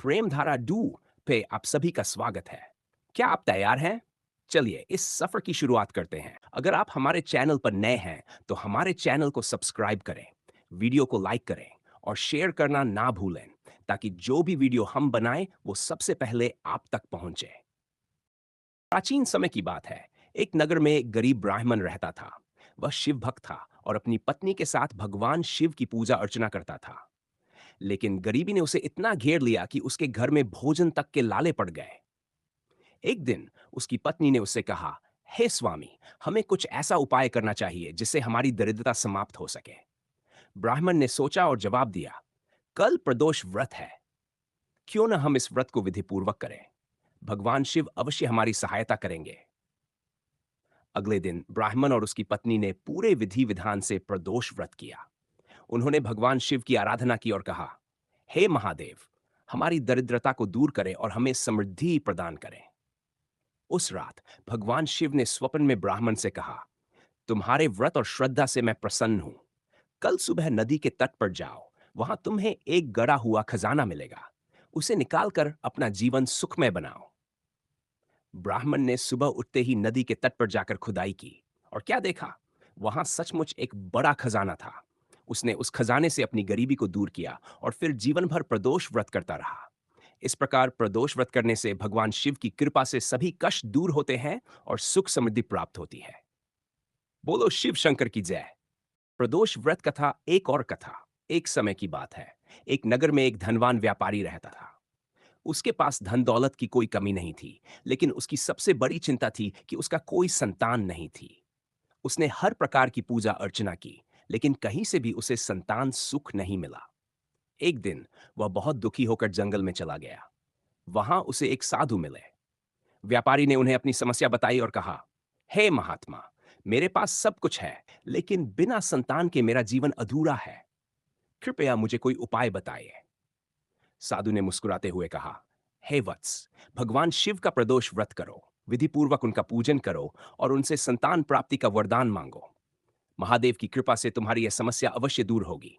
प्रेमधारा do पे आप सभी का स्वागत है। क्या आप तैयार हैं? चलिए इस सफर की शुरुआत करते हैं। अगर आप हमारे चैनल पर नए हैं, तो हमारे चैनल को सब्सक्राइब करें, वीडियो को लाइक करें और शेयर करना ना भूलें, ताकि जो भी वीडियो हम बनाएं वो सबसे पहले आप तक पहुंचे। प्राचीन समय की बात है। एक नगर में एक गरीब ब्राह्मण रहता था। वह शिव भक्त था और अपनी पत्नी के साथ भगवान शिव की पूजा अर्चना करता था। लेकिन गरीबी ने उसे इतना घेर लिया कि उसके घर में भोजन तक के लाले पड़ गए। एक दिन उसकी पत्नी ने उससे कहा, हे स्वामी, हमें कुछ ऐसा उपाय करना चाहिए जिससे हमारी दरिद्रता समाप्त हो सके। ब्राह्मण ने सोचा और जवाब दिया, कल प्रदोष व्रत है, क्यों न हम इस व्रत को विधिपूर्वक करें। भगवान शिव अवश्य हमारी सहायता करेंगे। अगले दिन ब्राह्मण और उसकी पत्नी ने पूरे विधि विधान से प्रदोष व्रत किया। उन्होंने भगवान शिव की आराधना की और कहा, हे महादेव, हमारी दरिद्रता को दूर करें और हमें समृद्धि प्रदान करें। उस रात भगवान शिव ने स्वप्न में ब्राह्मण से कहा, तुम्हारे व्रत और श्रद्धा से मैं प्रसन्न हूं। कल सुबह नदी के तट पर जाओ, वहां तुम्हें एक गड़ा हुआ खजाना मिलेगा। उसे निकालकर अपना जीवन सुखमय बनाओ। ब्राह्मण ने सुबह उठते ही नदी के तट पर जाकर खुदाई की और क्या देखा, वहां सचमुच एक बड़ा खजाना था। उसने उस खजाने से अपनी गरीबी को दूर किया और फिर जीवन भर प्रदोष व्रत करता रहा। इस प्रकार प्रदोष व्रत करने से भगवान शिव की कृपा से सभी कष्ट दूर होते हैं और सुख समृद्धि प्राप्त होती है। बोलो शिव शंकर की जय। प्रदोष व्रत कथा एक और कथा। एक समय की बात है। एक नगर में एक धनवान व्यापारी रहता था। उसके पास धन दौलत की कोई कमी नहीं थी, लेकिन उसकी सबसे बड़ी चिंता थी कि उसका कोई संतान नहीं थी। उसने हर प्रकार की पूजा अर्चना की, लेकिन कहीं से भी उसे संतान सुख नहीं मिला। एक दिन वह बहुत दुखी होकर जंगल में चला गया। वहां उसे एक साधु मिले। व्यापारी ने उन्हें अपनी समस्या बताई और कहा, हे महात्मा, मेरे पास सब कुछ है, लेकिन बिना संतान के मेरा जीवन अधूरा है। कृपया मुझे कोई उपाय बताइए। साधु ने मुस्कुराते हुए कहा, हे वत्स, भगवान शिव का प्रदोष व्रत करो, विधिपूर्वक उनका पूजन करो और उनसे संतान प्राप्ति का वरदान मांगो। महादेव की कृपा से तुम्हारी यह समस्या अवश्य दूर होगी।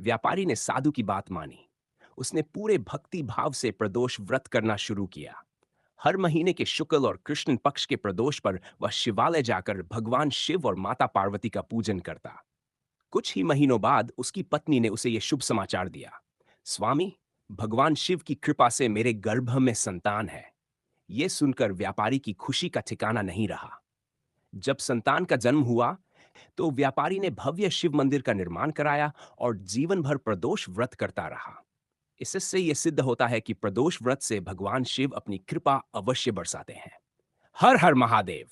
व्यापारी ने साधु की बात मानी। उसने पूरे भक्ति भाव से प्रदोष व्रत करना शुरू किया। हर महीने के शुक्ल और कृष्ण पक्ष के प्रदोष पर वह शिवालय जाकर भगवान शिव और माता पार्वती का पूजन करता। कुछ ही महीनों बाद उसकी पत्नी ने उसे यह शुभ समाचार दिया, स्वामी, भगवान शिव की कृपा से मेरे गर्भ में संतान है। यह सुनकर व्यापारी की खुशी का ठिकाना नहीं रहा। जब संतान का जन्म हुआ, तो व्यापारी ने भव्य शिव मंदिर का निर्माण कराया और जीवन भर प्रदोष व्रत करता रहा। इससे यह सिद्ध होता है कि प्रदोष व्रत से भगवान शिव अपनी कृपा अवश्य बरसाते हैं। हर हर महादेव।